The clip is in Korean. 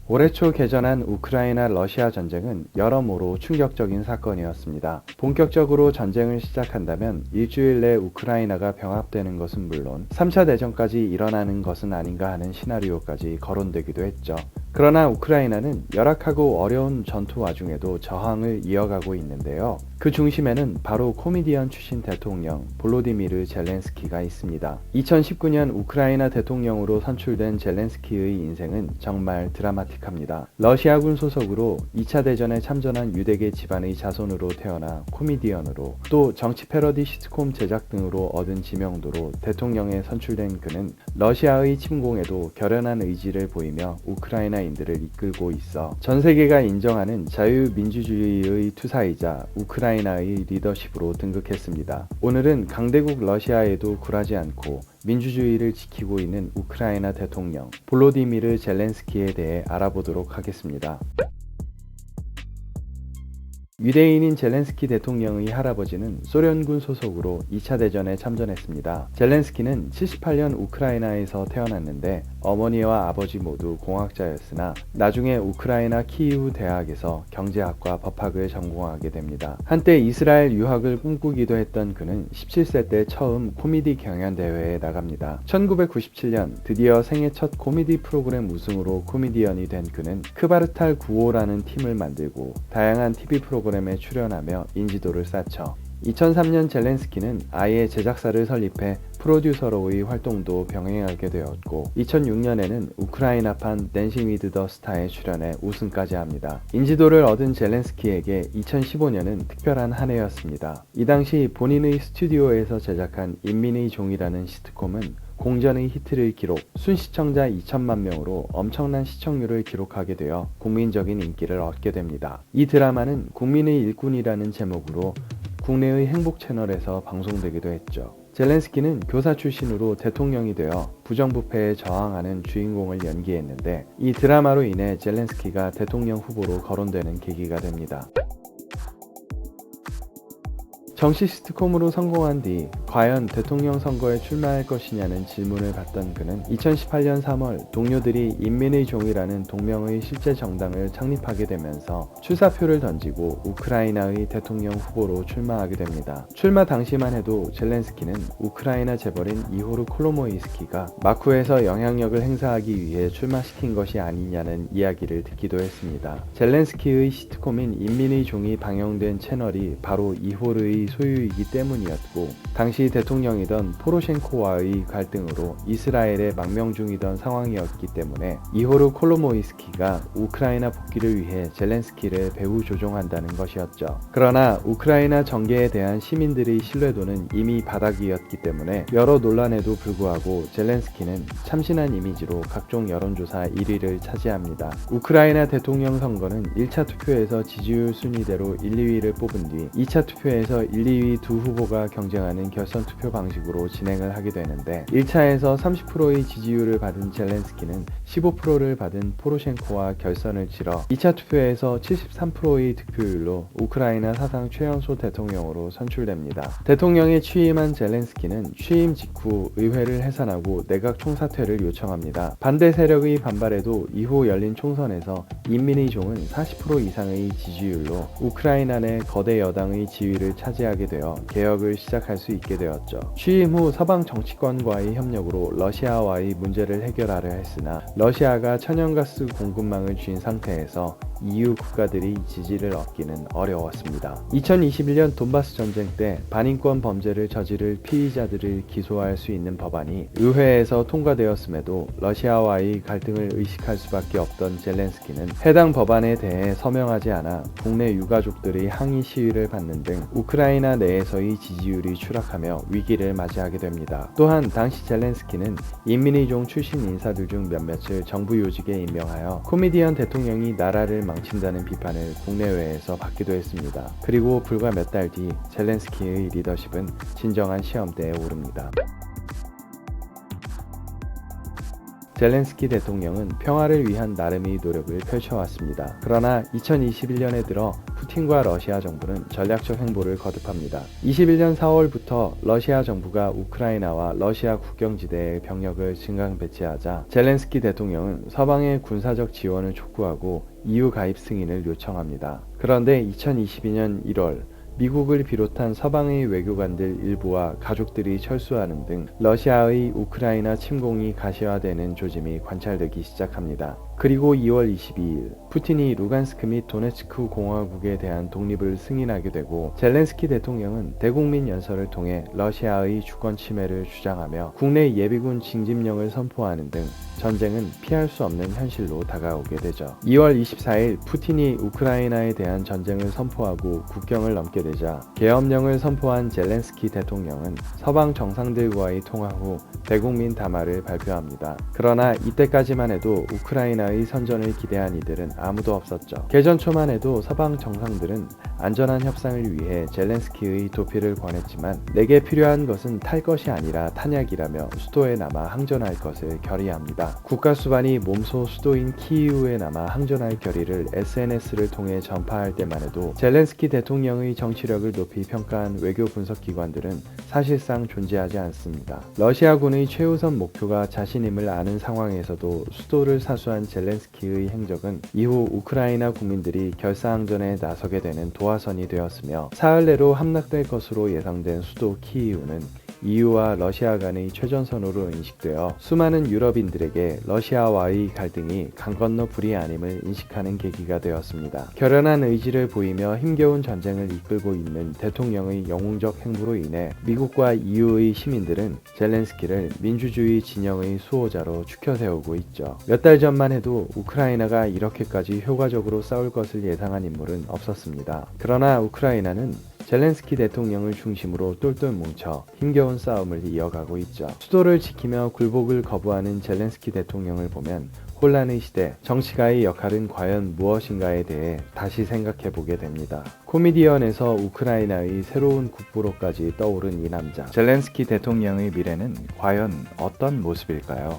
올해 초 개전한 우크라이나 러시아 전쟁은 여러모로 충격적인 사건이었습니다. 본격적으로 전쟁을 시작한다면 일주일 내 우크라이나가 병합되는 것은 물론 3차 대전까지 일어나는 것은 아닌가 하는 시나리오까지 거론되기도 했죠. 그러나 우크라이나는 열악하고 어려운 전투 와중에도 저항을 이어가고 있는데요. 그 중심에는 바로 코미디언 출신 대통령 볼로디미르 젤렌스키가 있습니다. 2019년 우크라이나 대통령으로 선출된 젤렌스키의 인생은 정말 드라마틱합니다. 러시아군 소속으로 2차 대전에 참전한 유대계 집안의 자손으로 태어나 코미디언으로 또 정치 패러디 시트콤 제작 등으로 얻은 지명도로 대통령에 선출된 그는 러시아의 침공에도 결연한 의지를 보이며 우크라이나인들을 이끌고 있어 전 세계가 인정하는 자유민주주의의 투사이자 우크라이나의 리더십으로 등극했습니다. 오늘은 강대국 러시아에도 굴하지 않고 민주주의를 지키고 있는 우크라이나 대통령 볼로디미르 젤렌스키에 대해 알아보도록 하겠습니다. 유대인인 젤렌스키 대통령의 할아버지는 소련군 소속으로 2차 대전에 참전했습니다. 젤렌스키는 78년 우크라이나에서 태어났는데 어머니와 아버지 모두 공학자였으나 나중에 우크라이나 키이우 대학에서 경제학과 법학을 전공하게 됩니다. 한때 이스라엘 유학을 꿈꾸기도 했던 그는 17세 때 처음 코미디 경연대회에 나갑니다. 1997년 드디어 생애 첫 코미디 프로그램 우승으로 코미디언이 된 그는 크바르탈 9호라는 팀을 만들고 다양한 TV 프로그램에 출연하며 인지도를 쌓죠. 2003년 젤렌스키는 아예 제작사를 설립해 프로듀서로의 활동도 병행하게 되었고 2006년에는 우크라이나판 댄싱 위드 더 스타에 출연해 우승까지 합니다. 인지도를 얻은 젤렌스키에게 2015년은 특별한 한 해였습니다. 이 당시 본인의 스튜디오에서 제작한 인민의 종이라는 시트콤은 공전의 히트를 기록, 순시청자 2천만 명으로 엄청난 시청률을 기록하게 되어 국민적인 인기를 얻게 됩니다. 이 드라마는 국민의 일꾼이라는 제목으로 국내의 행복 채널에서 방송되기도 했죠. 젤렌스키는 교사 출신으로 대통령이 되어 부정부패에 저항하는 주인공을 연기했는데 이 드라마로 인해 젤렌스키가 대통령 후보로 거론되는 계기가 됩니다. 정치 시트콤으로 성공한 뒤 과연 대통령 선거에 출마할 것이냐는 질문을 받던 그는 2018년 3월 동료들이 인민의 종이라는 동명의 실제 정당을 창립하게 되면서 출사표를 던지고 우크라이나의 대통령 후보로 출마하게 됩니다. 출마 당시만 해도 젤렌스키는 우크라이나 재벌인 이호르 콜로모이스키가 마쿠에서 영향력을 행사하기 위해 출마시킨 것이 아니냐는 이야기를 듣기도 했습니다. 젤렌스키의 시트콤인 인민의 종이 방영된 채널이 바로 이호르의 소유이기 때문이었고 당시 대통령이던 포로셴코와의 갈등으로 이스라엘에 망명 중이던 상황이었기 때문에 이호르 콜로모이스키가 우크라이나 복귀를 위해 젤렌스키를 배후 조종한다는 것이었죠. 그러나 우크라이나 정계에 대한 시민들의 신뢰도는 이미 바닥이었기 때문에 여러 논란에도 불구하고 젤렌스키는 참신한 이미지로 각종 여론조사 1위를 차지합니다. 우크라이나 대통령 선거는 1차 투표에서 지지율 순위대로 1, 2위를 뽑은 뒤 2차 투표에서 1, 2위 두 후보가 경쟁하는 결선 투표 방식으로 진행을 하게 되는데 1차에서 30%의 지지율을 받은 젤렌스키는 15%를 받은 포로셴코와 결선을 치러 2차 투표에서 73%의 득표율로 우크라이나 사상 최연소 대통령으로 선출됩니다. 대통령에 취임한 젤렌스키는 취임 직후 의회를 해산하고 내각 총사퇴를 요청합니다. 반대 세력의 반발에도 이후 열린 총선에서 인민의 종은 40% 이상의 지지율로 우크라이나 내 거대 여당의 지위를 차지하게 되어 개혁을 시작할 수 있게 되었죠. 취임 후 서방 정치권과의 협력으로 러시아와의 문제를 해결하려 했으나 러시아가 천연가스 공급망을 쥔 상태에서 EU 국가들이 지지를 얻기는 어려웠습니다. 2021년 돈바스 전쟁 때 반인권 범죄를 저지를 피의자들을 기소할 수 있는 법안이 의회에서 통과되었음에도 러시아와의 갈등을 의식할 수밖에 없던 젤렌스키는 해당 법안에 대해 서명하지 않아 국내 유가족들의 항의 시위를 받는 등 우크라이나 내에서의 지지율이 추락하며 위기를 맞이하게 됩니다. 또한 당시 젤렌스키는 인민의 종 출신 인사들 중 몇몇을 정부 요직에 임명하여 코미디언 대통령이 나라를 망친다는 비판을 국내외에서 받기도 했습니다. 그리고 불과 몇 달 뒤 젤렌스키의 리더십은 진정한 시험대에 오릅니다. 젤렌스키 대통령은 평화를 위한 나름의 노력을 펼쳐왔습니다. 그러나 2021년에 들어 푸틴과 러시아 정부는 전략적 행보를 거듭합니다. 21년 4월부터 러시아 정부가 우크라이나와 러시아 국경지대에 병력을 증강 배치하자 젤렌스키 대통령은 서방의 군사적 지원을 촉구하고 EU 가입 승인을 요청합니다. 그런데 2022년 1월 미국을 비롯한 서방의 외교관들 일부와 가족들이 철수하는 등 러시아의 우크라이나 침공이 가시화되는 조짐이 관찰되기 시작합니다. 그리고 2월 22일 푸틴이 루간스크 및 도네츠크 공화국에 대한 독립을 승인하게 되고 젤렌스키 대통령은 대국민 연설을 통해 러시아의 주권 침해를 주장하며 국내 예비군 징집령을 선포하는 등 전쟁은 피할 수 없는 현실로 다가오게 되죠. 2월 24일 푸틴이 우크라이나에 대한 전쟁을 선포하고 국경을 넘게 되자 계엄령을 선포한 젤렌스키 대통령은 서방 정상들과의 통화 후 대국민 담화를 발표합니다. 그러나 이때까지만 해도 우크라이나의 선전을 기대한 이들은 아무도 없었죠. 개전 초만 해도 서방 정상들은 안전한 협상을 위해 젤렌스키의 도피를 권했지만 내게 필요한 것은 탈 것이 아니라 탄약이라며 수도에 남아 항전할 것을 결의합니다. 국가 수반이 몸소 수도인 키이우에 남아 항전할 결의를 SNS를 통해 전파할 때만 해도 젤렌스키 대통령의 정치력을 높이 평가한 외교 분석 기관들은 사실상 존재하지 않습니다. 러시아군의 최우선 목표가 자신임을 아는 상황에서도 수도를 사수한 젤렌스키의 행적은 이후 우크라이나 국민들이 결사항전에 나서게 되는 도화선이 되었으며 사흘 내로 함락될 것으로 예상된 수도 키이우는 EU와 러시아 간의 최전선으로 인식되어 수많은 유럽인들에게 러시아와의 갈등이 강 건너 불이 아님을 인식하는 계기가 되었습니다. 결연한 의지를 보이며 힘겨운 전쟁을 이끌고 있는 대통령의 영웅적 행보로 인해 미국과 EU의 시민들은 젤렌스키를 민주주의 진영의 수호자로 추켜세우고 있죠. 몇 달 전만 해도 우크라이나가 이렇게까지 효과적으로 싸울 것을 예상한 인물은 없었습니다. 그러나 우크라이나는 젤렌스키 대통령을 중심으로 똘똘 뭉쳐 힘겨운 싸움을 이어가고 있죠. 수도를 지키며 굴복을 거부하는 젤렌스키 대통령을 보면 혼란의 시대, 정치가의 역할은 과연 무엇인가에 대해 다시 생각해보게 됩니다. 코미디언에서 우크라이나의 새로운 국부로까지 떠오른 이 남자, 젤렌스키 대통령의 미래는 과연 어떤 모습일까요?